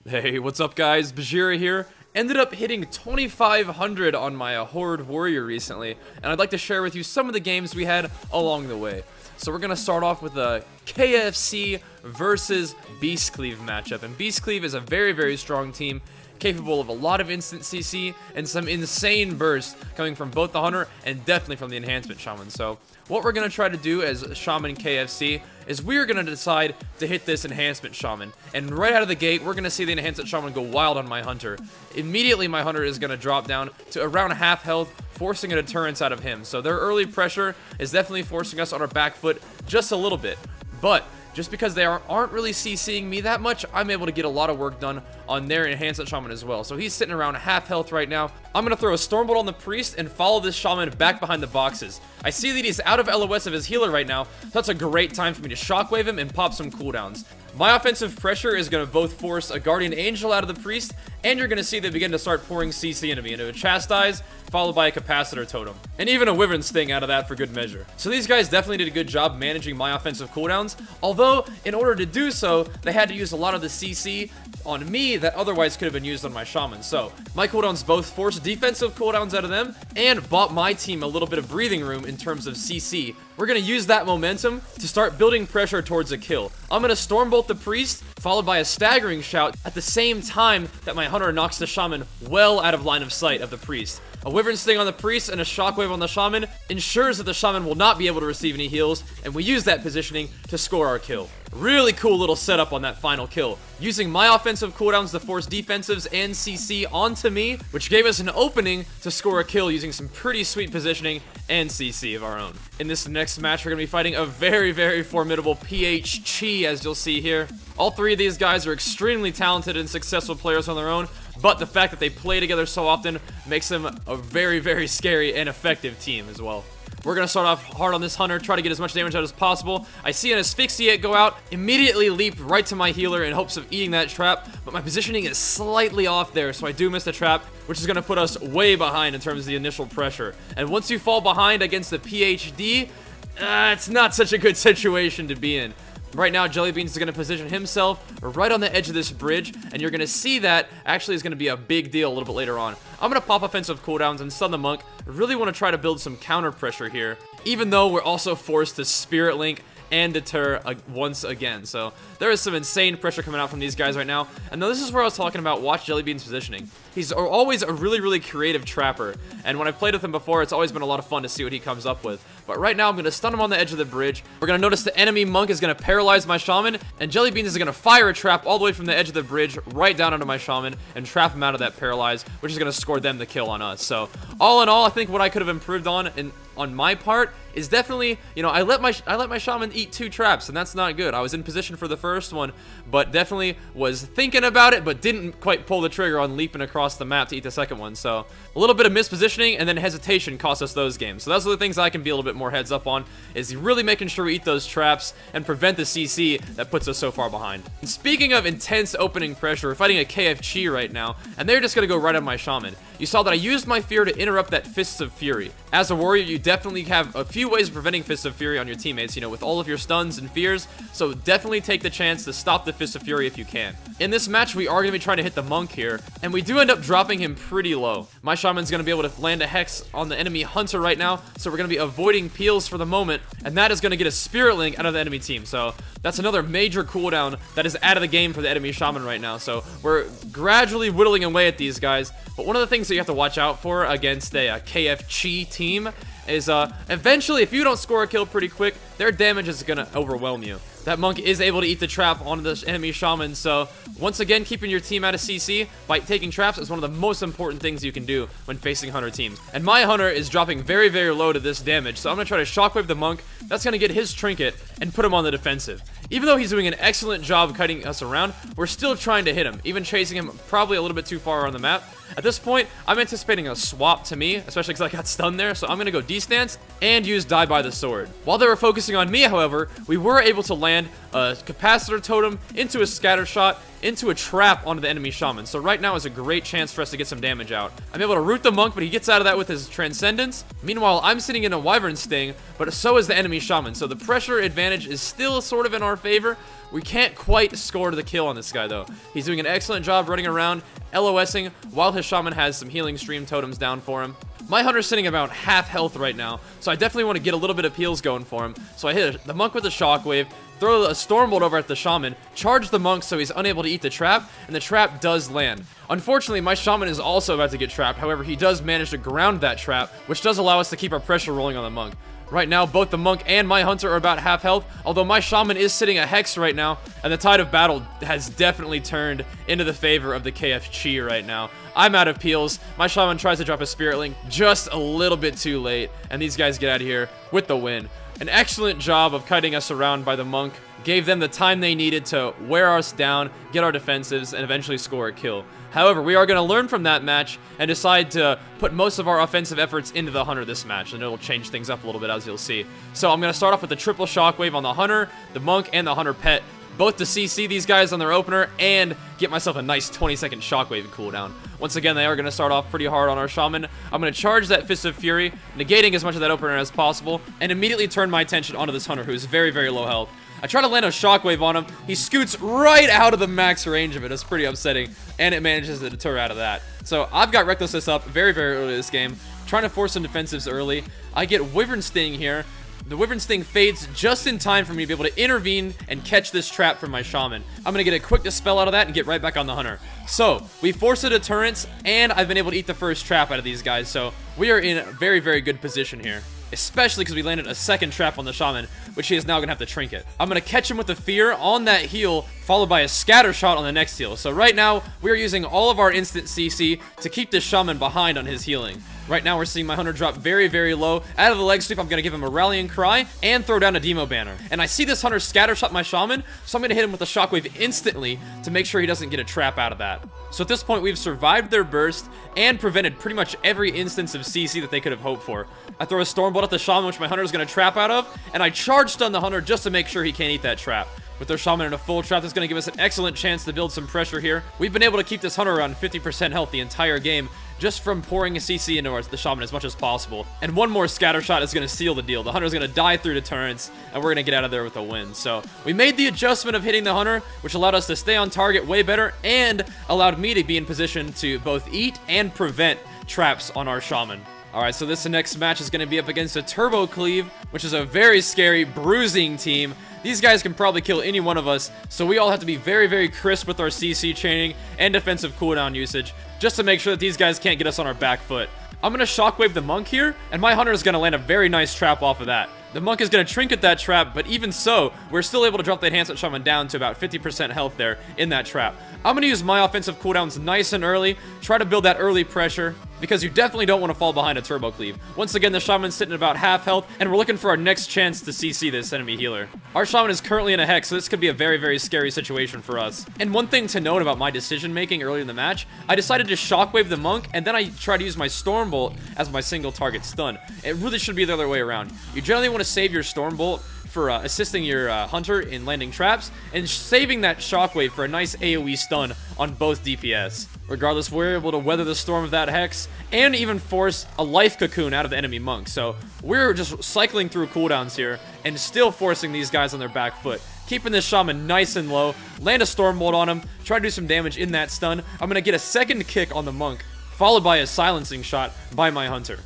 Hey, what's up guys? Bajheera here. Ended up hitting 2500 on my Horde Warrior recently, and I'd like to share with you some of the games we had along the way. So we're going to start off with a KFC versus Beast Cleave matchup, and Beast Cleave is a very strong team, capable of a lot of instant CC and some insane bursts coming from both the Hunter and definitely from the Enhancement Shaman. So what we're going to try to do as Shaman KFC is we're going to decide to hit this Enhancement Shaman. And right out of the gate, we're going to see the Enhancement Shaman go wild on my Hunter. Immediately, my Hunter is going to drop down to around half health, forcing a deterrence out of him. So their early pressure is definitely forcing us on our back foot just a little bit. But just because they aren't really CCing me that much, I'm able to get a lot of work done on their Enhancement Shaman as well. So he's sitting around half health right now. I'm going to throw a Stormbolt on the Priest and follow this Shaman back behind the boxes. I see that he's out of LOS of his healer right now, so that's a great time for me to Shockwave him and pop some cooldowns. My offensive pressure is going to both force a Guardian Angel out of the Priest, and you're going to see they begin to start pouring CC into me, into a Chastise, followed by a Capacitor Totem. And even a Wyvern's Sting out of that for good measure. So these guys definitely did a good job managing my offensive cooldowns, although in order to do so, they had to use a lot of the CC on me that otherwise could have been used on my Shaman. So my cooldowns both forced defensive cooldowns out of them and bought my team a little bit of breathing room in terms of CC. We're going to use that momentum to start building pressure towards a kill. I'm going to Stormbolt the Priest, followed by a Staggering Shout at the same time that my Hunter knocks the Shaman well out of line of sight of the Priest. A Wyvern Sting on the Priest and a Shockwave on the Shaman ensures that the Shaman will not be able to receive any heals, and we use that positioning to score our kill. Really cool little setup on that final kill. Using my offensive cooldowns to force defensives and CC onto me, which gave us an opening to score a kill using some pretty sweet positioning and CC of our own. In this next match, we're going to be fighting a very formidable PH Chi, as you'll see here. All three of these guys are extremely talented and successful players on their own, but the fact that they play together so often makes them a very scary and effective team as well. We're going to start off hard on this Hunter, try to get as much damage out as possible. I see an Asphyxiate go out, immediately leap right to my healer in hopes of eating that trap, but my positioning is slightly off there, so I do miss the trap, which is going to put us way behind in terms of the initial pressure. And once you fall behind against the PhD, it's not such a good situation to be in. Right now, Jellybeans is going to position himself right on the edge of this bridge, and you're going to see that actually is going to be a big deal a little bit later on. I'm going to pop offensive cooldowns and stun the Monk. I really want to try to build some counter pressure here, even though we're also forced to Spirit Link and deter once again. So there is some insane pressure coming out from these guys right now. And now this is where I was talking about watch Jellybean's positioning. He's always a really creative trapper, and when I've played with him before, it's always been a lot of fun to see what he comes up with. But right now, I'm going to stun him on the edge of the bridge. We're going to notice the enemy Monk is going to paralyze my Shaman, and Jellybeans is going to fire a trap all the way from the edge of the bridge right down onto my Shaman and trap him out of that paralyze, which is going to score them the kill on us. So all in all, I think what I could have improved on my part is definitely, you know, I let my Shaman eat 2 traps, and that's not good. I was in position for the first one, but definitely was thinking about it, but didn't quite pull the trigger on leaping across the map to eat the second one. So a little bit of mispositioning and then hesitation cost us those games. So those are the things I can be a little bit more heads up on, is really making sure we eat those traps and prevent the CC that puts us so far behind. And speaking of intense opening pressure, we're fighting a KFC right now, and they're just going to go right on my Shaman. You saw that I used my Fear to interrupt that Fists of Fury. As a warrior, you definitely have a few ways of preventing Fists of Fury on your teammates, you know, with all of your stuns and fears, so definitely take the chance to stop the Fists of Fury if you can. In this match, we are going to be trying to hit the Monk here, and we do end up dropping him pretty low. My Shaman's going to be able to land a Hex on the enemy Hunter right now, so we're going to be avoiding peels for the moment, and that is going to get a Spirit Link out of the enemy team. So that's another major cooldown that is out of the game for the enemy Shaman right now. So we're gradually whittling away at these guys, but one of the things that you have to watch out for against a KFC team is eventually, if you don't score a kill pretty quick, their damage is going to overwhelm you. That Monk is able to eat the trap onto the enemy Shaman, so once again, keeping your team out of CC by taking traps is one of the most important things you can do when facing Hunter teams. And my Hunter is dropping very low to this damage, so I'm going to try to Shockwave the Monk. That's going to get his Trinket and put him on the defensive. Even though he's doing an excellent job kiting us around, we're still trying to hit him, even chasing him probably a little bit too far on the map. At this point, I'm anticipating a swap to me, especially because I got stunned there, so I'm going to go D-stance and use Die by the Sword. While they were focusing on me, however, we were able to land land a capacitor totem into a scatter shot into a trap onto the enemy shaman. So right now is a great chance for us to get some damage out. I'm able to root the monk, but he gets out of that with his transcendence. Meanwhile, I'm sitting in a wyvern sting, but so is the enemy shaman. So the pressure advantage is still sort of in our favor. We can't quite score the kill on this guy though. He's doing an excellent job running around, LOSing, while his shaman has some healing stream totems down for him. My hunter's sitting about half health right now, so I definitely want to get a little bit of heals going for him. So I hit the monk with a shockwave, throw a stormbolt over at the shaman, charge the monk so he's unable to eat the trap, and the trap does land. Unfortunately, my shaman is also about to get trapped. However, he does manage to ground that trap, which does allow us to keep our pressure rolling on the monk. Right now, both the monk and my hunter are about half health, although my shaman is sitting a hex right now, and the tide of battle has definitely turned into the favor of the KFC right now. I'm out of peels. My shaman tries to drop a spirit link just a little bit too late, and these guys get out of here with the win. An excellent job of kiting us around by the monk. Gave them the time they needed to wear us down, get our defensives, and eventually score a kill. However, we are going to learn from that match and decide to put most of our offensive efforts into the hunter this match, and it'll change things up a little bit, as you'll see. So I'm going to start off with the triple shockwave on the hunter, the monk, and the hunter pet, both to CC these guys on their opener and get myself a nice 20-second shockwave cooldown. Once again, they are going to start off pretty hard on our shaman. I'm going to charge that Fist of Fury, negating as much of that opener as possible, and immediately turn my attention onto this hunter, who is very, very low health. I try to land a shockwave on him. He scoots right out of the max range of it. It's pretty upsetting, and it manages to deter out of that. So I've got Recklessness up very, very early this game, trying to force some defensives early. I get Wyvern Sting here. The Wyvern Sting fades just in time for me to be able to intervene and catch this trap from my shaman. I'm going to get a quick dispel out of that and get right back on the hunter. So, we force a deterrence, and I've been able to eat the first trap out of these guys, so we are in a very, very good position here. Especially because we landed a second trap on the shaman, which he is now going to have to trinket. I'm going to catch him with the fear on that heal, followed by a scatter shot on the next heal. So right now, we are using all of our instant CC to keep this shaman behind on his healing. Right now, we're seeing my hunter drop very, very low. Out of the leg sweep, I'm going to give him a rallying cry and throw down a demo banner. And I see this hunter scatter shot my shaman, so I'm going to hit him with a shockwave instantly to make sure he doesn't get a trap out of that. So at this point, we've survived their burst and prevented pretty much every instance of CC that they could have hoped for. I throw a stormbolt at the shaman, which my hunter is going to trap out of, and I charge stun the hunter just to make sure he can't eat that trap. With their shaman in a full trap, that's going to give us an excellent chance to build some pressure here. We've been able to keep this hunter around 50% health the entire game, just from pouring a CC into the shaman as much as possible. And one more scatter shot is going to seal the deal. The hunter is going to die through deterrence, and we're going to get out of there with a win. So we made the adjustment of hitting the hunter, which allowed us to stay on target way better, and allowed me to be in position to both eat and prevent traps on our shaman. Alright, so this next match is going to be up against a Turbo Cleave, which is a very scary, bruising team. These guys can probably kill any one of us, so we all have to be very, very crisp with our CC chaining and defensive cooldown usage, just to make sure that these guys can't get us on our back foot. I'm going to shockwave the monk here, and my hunter is going to land a very nice trap off of that. The monk is going to trinket that trap, but even so, we're still able to drop the enhancement shaman down to about 50% health there in that trap. I'm going to use my offensive cooldowns nice and early, try to build that early pressure, because you definitely don't want to fall behind a Turbo Cleave. Once again, the shaman's sitting at about half health, and we're looking for our next chance to CC this enemy healer. Our shaman is currently in a hex, so this could be a very, very scary situation for us. And one thing to note about my decision making early in the match, I decided to shockwave the monk, and then I tried to use my Stormbolt as my single target stun. It really should be the other way around. You generally want to save your Stormbolt for assisting your hunter in landing traps, and saving that shockwave for a nice AoE stun on both DPS. Regardless, we're able to weather the storm of that hex, and even force a life cocoon out of the enemy monk. So we're just cycling through cooldowns here, and still forcing these guys on their back foot. Keeping this shaman nice and low, land a stormbolt on him, try to do some damage in that stun. I'm going to get a second kick on the monk, followed by a silencing shot by my hunter.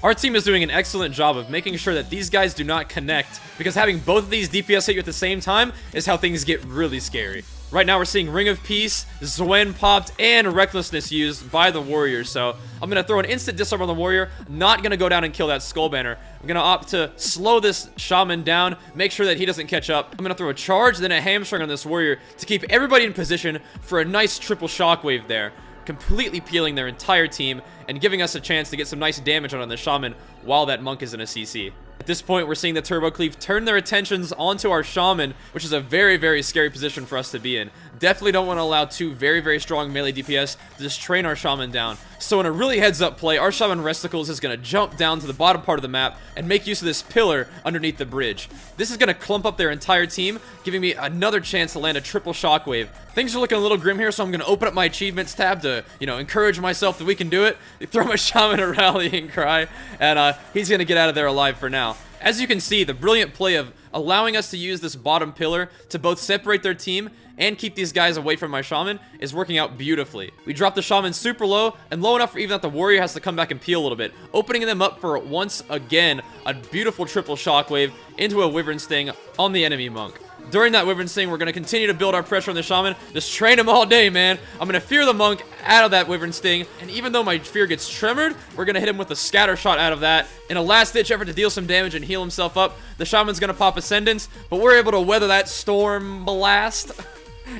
Our team is doing an excellent job of making sure that these guys do not connect, because having both of these DPS hit you at the same time is how things get really scary. Right now we're seeing Ring of Peace, Zwen popped, and Recklessness used by the warrior, so I'm going to throw an instant disarm on the warrior, not going to go down and kill that skull banner. I'm going to opt to slow this shaman down, make sure that he doesn't catch up. I'm going to throw a charge, then a hamstring on this warrior to keep everybody in position for a nice triple shockwave there, completely peeling their entire team and giving us a chance to get some nice damage on the shaman while that monk is in a CC. At this point, we're seeing the Turbo Cleave turn their attentions onto our shaman, which is a very, very scary position for us to be in. definitely don't want to allow two very, very strong melee DPS to just train our Shaman down. So in a really heads-up play, our Shaman Resticles is going to jump down to the bottom part of the map and make use of this pillar underneath the bridge. This is going to clump up their entire team, giving me another chance to land a triple shockwave. Things are looking a little grim here, so I'm going to open up my achievements tab to, encourage myself that we can do it. Throw my Shaman a rallying cry, and he's going to get out of there alive for now. As you can see, the brilliant play of allowing us to use this bottom pillar to both separate their team and keep these guys away from my Shaman is working out beautifully. We dropped the Shaman super low, and low enough for even that the warrior has to come back and peel a little bit, opening them up for, once again, a beautiful triple shockwave into a Wyvern Sting on the enemy monk. During that Wyvern Sting, we're going to continue to build our pressure on the Shaman. Just train him all day, man. I'm going to fear the monk out of that Wyvern Sting. And even though my fear gets tremored, we're going to hit him with a scatter shot out of that. In a last-ditch effort to deal some damage and heal himself up, the Shaman's going to pop Ascendance. But we're able to weather that storm blast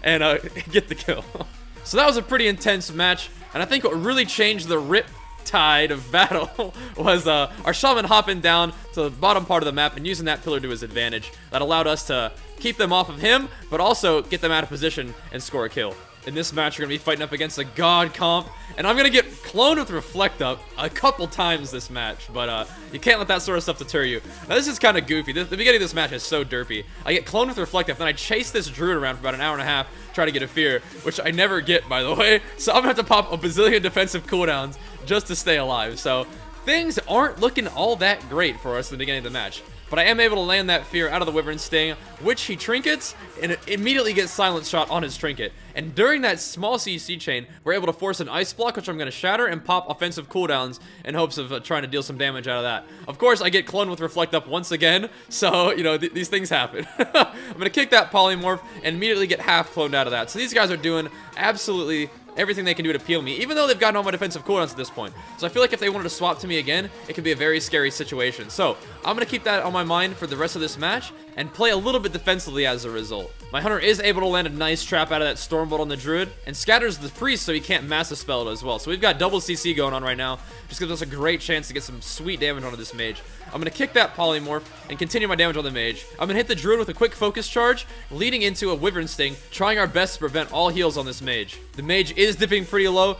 and get the kill. So that was a pretty intense match. And I think what really changed the rip tide of battle was our Shaman hopping down to the bottom part of the map and using that pillar to his advantage. That allowed us to keep them off of him, but also get them out of position and score a kill. In this match, we're going to be fighting up against a god comp, and I'm going to get cloned with Reflect Up a couple times this match, but you can't let that sort of stuff deter you. Now, this is kind of goofy. The beginning of this match is so derpy. I get cloned with Reflect Up, then I chase this druid around for about an hour and a half, try to get a fear, which I never get, by the way, so I'm going to have to pop a bazillion defensive cooldowns just to stay alive. So things aren't looking all that great for us at the beginning of the match. But I am able to land that fear out of the Wyvern Sting, which he trinkets, and it immediately gets silence shot on his trinket. And during that small CC chain, we're able to force an ice block, which I'm going to shatter and pop offensive cooldowns in hopes of trying to deal some damage out of that. Of course, I get cloned with Reflect Up once again, so, these things happen. I'm going to kick that Polymorph and immediately get half cloned out of that. So these guys are doing absolutely everything they can do to peel me, even though they've gotten all my defensive cooldowns at this point. So I feel like if they wanted to swap to me again, it could be a very scary situation. So I'm going to keep that on my mind for the rest of this match and play a little bit defensively as a result. My Hunter is able to land a nice trap out of that Stormbolt on the Druid and scatters the Priest so he can't Massive Spell it as well. So we've got double CC going on right now. Just gives us a great chance to get some sweet damage onto this mage. I'm going to kick that Polymorph and continue my damage on the mage. I'm going to hit the Druid with a quick focus charge, leading into a Wyvern Sting, trying our best to prevent all heals on this mage. The mage is dipping pretty low,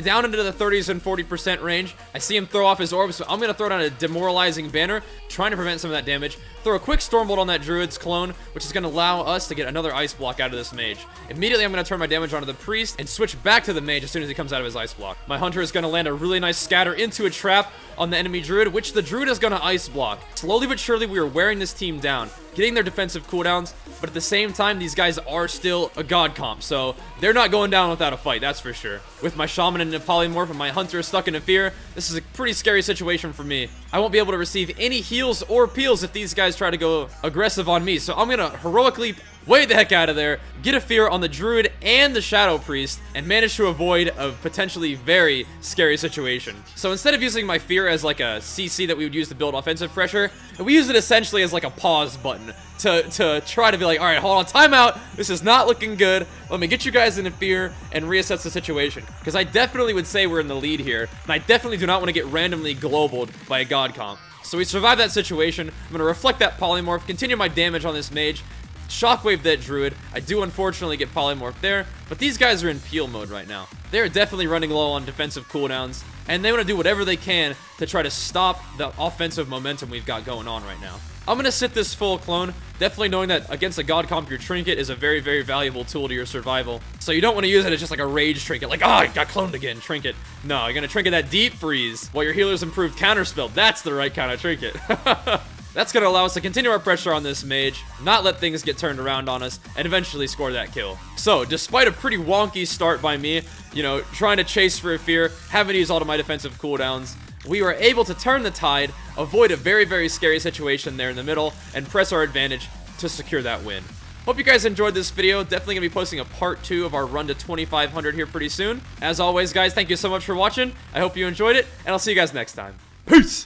down into the 30s and 40% range. I see him throw off his orb, so I'm going to throw down a demoralizing banner, trying to prevent some of that damage. Throw a quick Stormbolt on that Druid's clone, which is going to allow us to get another Ice Block out of this mage. Immediately, I'm going to turn my damage onto the Priest and switch back to the mage as soon as he comes out of his Ice Block. My Hunter is going to land a really nice scatter into a trap on the enemy Druid, which the Druid is going to Ice Block. Slowly but surely, we are wearing this team down, getting their defensive cooldowns, but at the same time, these guys are still a god comp, so they're not going down without a fight, that's for sure. With my Shaman and a Polymorph and my Hunter stuck in a fear, this is a pretty scary situation for me. I won't be able to receive any heals or peels if these guys try to go aggressive on me, so I'm going to heroic leap way the heck out of there, get a fear on the Druid and the Shadow Priest, and manage to avoid a potentially very scary situation. So instead of using my fear as like a CC that we would use to build offensive pressure, we use it essentially as like a pause button to try to be like, all right, hold on, timeout, this is not looking good, let me get you guys into fear and reassess the situation. Because I definitely would say we're in the lead here, and I definitely do not want to get randomly globaled by a god comp. So we survived that situation. I'm going to reflect that Polymorph, continue my damage on this mage, Shockwave that Druid. I do unfortunately get Polymorph there, but these guys are in peel mode right now. They're definitely running low on defensive cooldowns, and they want to do whatever they can to try to stop the offensive momentum we've got going on right now. I'm going to sit this full clone, definitely knowing that against a god comp, your trinket is a very, very valuable tool to your survival. So you don't want to use it as just like a rage trinket, like, oh, I got cloned again, trinket. No, you're going to trinket that deep freeze while your healer's improved counterspell. That's the right kind of trinket. That's going to allow us to continue our pressure on this mage, not let things get turned around on us, and eventually score that kill. So, despite a pretty wonky start by me, trying to chase for a fear, having to use all of my defensive cooldowns, we were able to turn the tide, avoid a very, very scary situation there in the middle, and press our advantage to secure that win. Hope you guys enjoyed this video. Definitely going to be posting a part 2 of our run to 2,500 here pretty soon. As always, guys, thank you so much for watching. I hope you enjoyed it, and I'll see you guys next time. Peace!